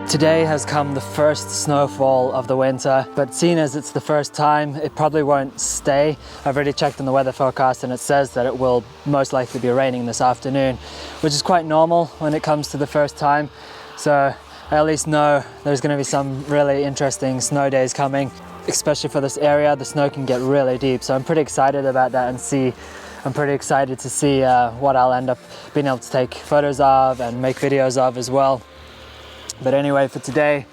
Today has come the first snowfall of the winter, but seeing as it's the first time, it probably won't stay. I've already checked on the weather forecast and it says that it will most likely be raining this afternoon, which is quite normal when it comes to the first time. So I at least know there's going to be some really interesting snow days coming, especially for this area. The snow can get really deep, so I'm pretty excited about that I'm pretty excited to see what I'll end up being able to take photos of and make videos of as well. But anyway, for today,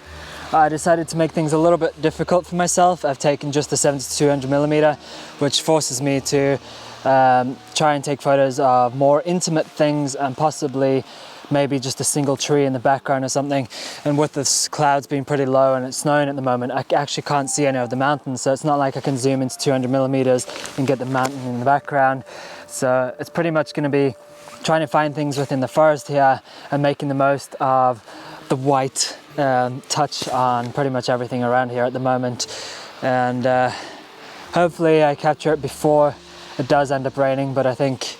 I decided to make things a little bit difficult for myself. I've taken just the 70-200mm, which forces me to try and take photos of more intimate things and possibly maybe just a single tree in the background or something. And with the clouds being pretty low and it's snowing at the moment, I actually can't see any of the mountains, so it's not like I can zoom into 200mm and get the mountain in the background. So it's pretty much going to be trying to find things within the forest here and making the most of the white touch on pretty much everything around here at the moment. And hopefully I capture it before it does end up raining, but I think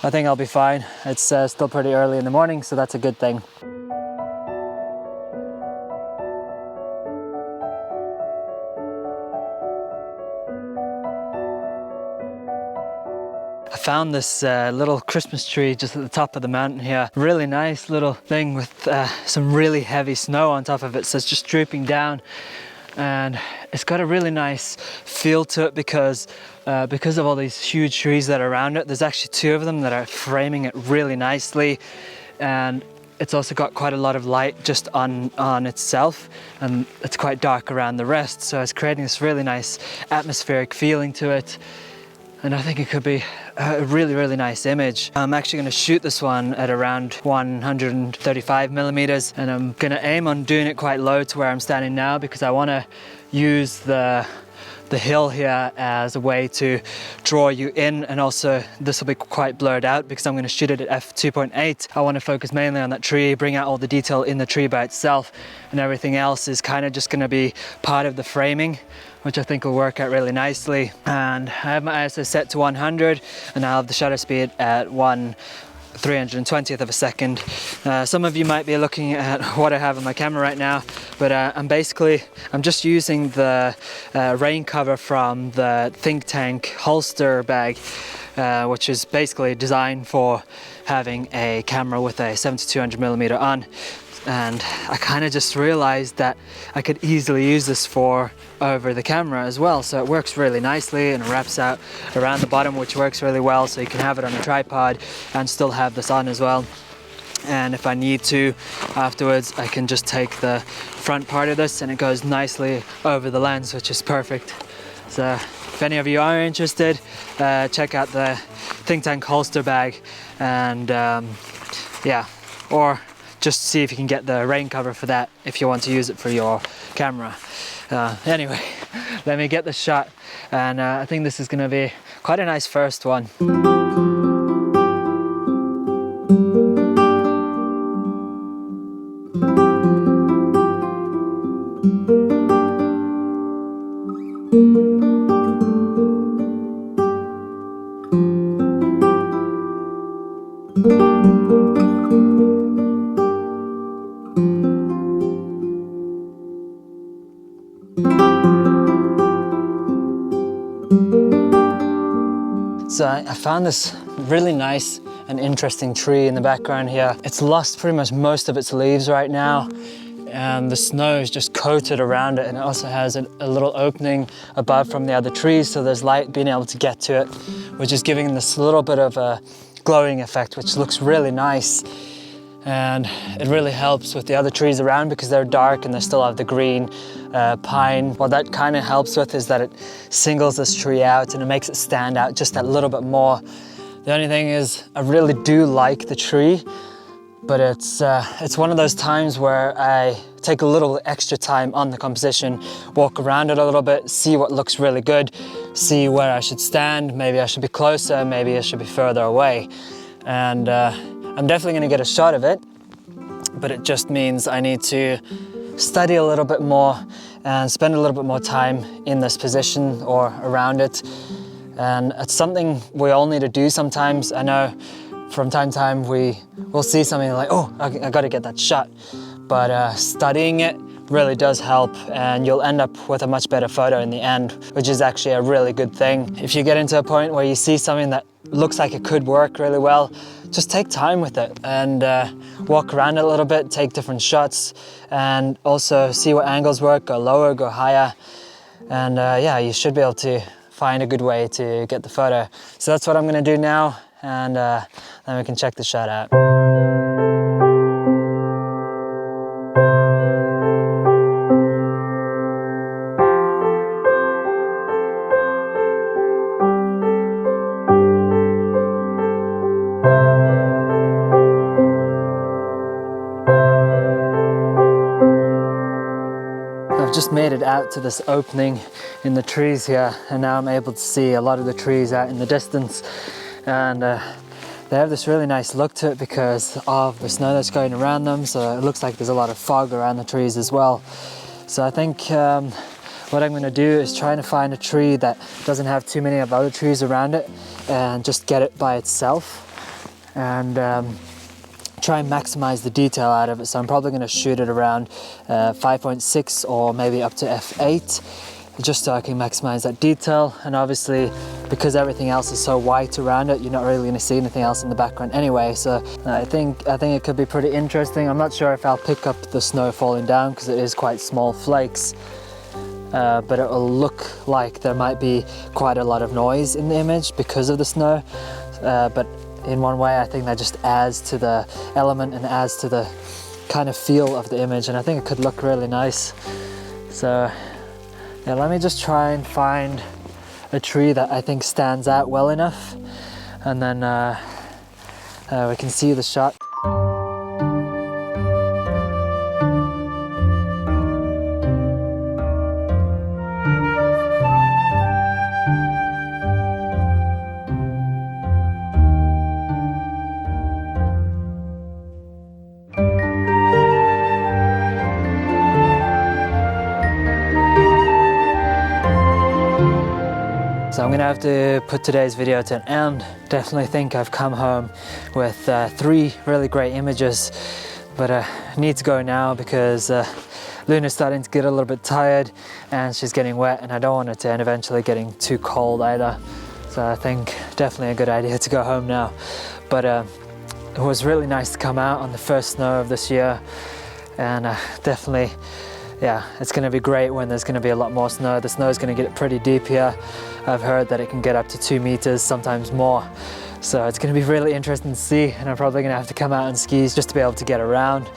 I'll be fine. It's still pretty early in the morning, so that's a good thing. I found this little Christmas tree just at the top of the mountain here. Really nice little thing with some really heavy snow on top of it, so it's just drooping down. And it's got a really nice feel to it because of all these huge trees that are around it. There's actually two of them that are framing it really nicely, and it's also got quite a lot of light just on itself, and it's quite dark around the rest, so it's creating this really nice atmospheric feeling to it. And I think it could be a really, really nice image. I'm actually going to shoot this one at around 135mm, and I'm going to aim on doing it quite low to where I'm standing now, because I want to use the hill here as a way to draw you in, and also this will be quite blurred out because I'm going to shoot it at f2.8. I want to focus mainly on that tree, bring out all the detail in the tree by itself, and everything else is kind of just going to be part of the framing, which I think will work out really nicely. And I have my ISO set to 100, and I have the shutter speed at 1/320th of a second. Some of you might be looking at what I have on my camera right now, but I'm just using the rain cover from the Think Tank holster bag, which is basically designed for having a camera with a 70-200mm on. And I kind of just realized that I could easily use this for over the camera as well, so it works really nicely and wraps out around the bottom, which works really well, so you can have it on a tripod and still have this on as well. And if I need to afterwards, I can just take the front part of this and it goes nicely over the lens, which is perfect. So if any of you are interested, check out the Think Tank holster bag, and yeah, or just see if you can get the rain cover for that if you want to use it for your camera. Anyway, let me get this shot, and I think this is going to be quite a nice first one. So I found this really nice and interesting tree in the background here. It's lost pretty much most of its leaves right now, and the snow is just coated around it, and it also has a little opening above from the other trees, so there's light being able to get to it, which is giving this little bit of a glowing effect, which looks really nice. And it really helps with the other trees around because they're dark and they still have the green pine. What that kind of helps with is that it singles this tree out and it makes it stand out just that little bit more. The only thing is, I really do like the tree, but it's one of those times where I take a little extra time on the composition, walk around it a little bit, see what looks really good, see where I should stand. Maybe I should be closer, maybe I should be further away. And I'm definitely going to get a shot of it, but it just means I need to study a little bit more and spend a little bit more time in this position or around it. And it's something we all need to do sometimes. I know from time to time we'll see something like, oh, I got to get that shot. but studying it really does help, and you'll end up with a much better photo in the end, which is actually a really good thing. If you get into a point where you see something that looks like it could work really well, just take time with it and walk around it a little bit, take different shots, and also see what angles work, go lower, go higher, and yeah, you should be able to find a good way to get the photo. So that's what I'm gonna do now, and then we can check the shot out. I've just made it out to this opening in the trees here, and now I'm able to see a lot of the trees out in the distance, and they have this really nice look to it because of the snow that's going around them, so it looks like there's a lot of fog around the trees as well. So I think what I'm going to do is try to find a tree that doesn't have too many of other trees around it and just get it by itself, and try and maximize the detail out of it. So I'm probably going to shoot it around 5.6 or maybe up to f8, just so I can maximize that detail. And obviously, because everything else is so white around it, you're not really going to see anything else in the background anyway. So I think it could be pretty interesting. I'm not sure if I'll pick up the snow falling down because it is quite small flakes, but it will look like there might be quite a lot of noise in the image because of the snow. But in one way, I think that just adds to the element and adds to the kind of feel of the image, and I think it could look really nice. So yeah, let me just try and find a tree that I think stands out well enough, and then we can see the shot. So I'm gonna have to put today's video to an end. Definitely think I've come home with 3 really great images, but I need to go now because Luna's starting to get a little bit tired and she's getting wet, and I don't want her to end eventually getting too cold either. So I think definitely a good idea to go home now. But it was really nice to come out on the first snow of this year, and definitely, yeah, it's going to be great when there's going to be a lot more snow. The snow is going to get pretty deep here. I've heard that it can get up to 2 meters, sometimes more. So it's going to be really interesting to see, and I'm probably going to have to come out on skis just to be able to get around.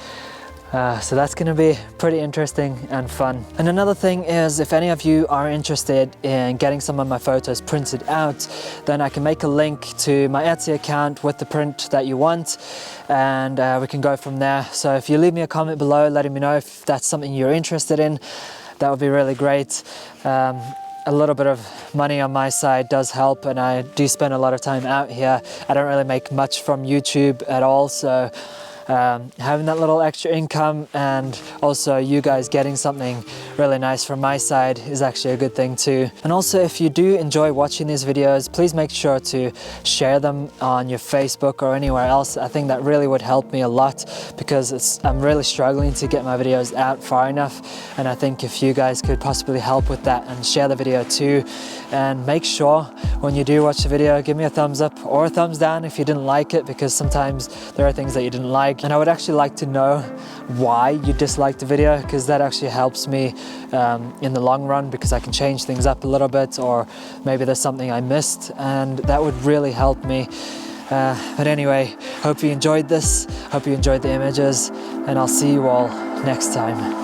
So that's going to be pretty interesting and fun. And another thing is, if any of you are interested in getting some of my photos printed out, then I can make a link to my Etsy account with the print that you want, and we can go from there. So if you leave me a comment below letting me know if that's something you're interested in, that would be really great. A little bit of money on my side does help, and I do spend a lot of time out here. I don't really make much from YouTube at all, so having that little extra income and also you guys getting something really nice from my side is actually a good thing too. And also, if you do enjoy watching these videos, please make sure to share them on your Facebook or anywhere else. I think that really would help me a lot because I'm really struggling to get my videos out far enough, and I think if you guys could possibly help with that and share the video too, and make sure when you do watch the video, give me a thumbs up or a thumbs down if you didn't like it, because sometimes there are things that you didn't like, and I would actually like to know why you disliked the video, because that actually helps me in the long run, because I can change things up a little bit, or maybe there's something I missed, and that would really help me. But anyway, hope you enjoyed this, hope you enjoyed the images, and I'll see you all next time.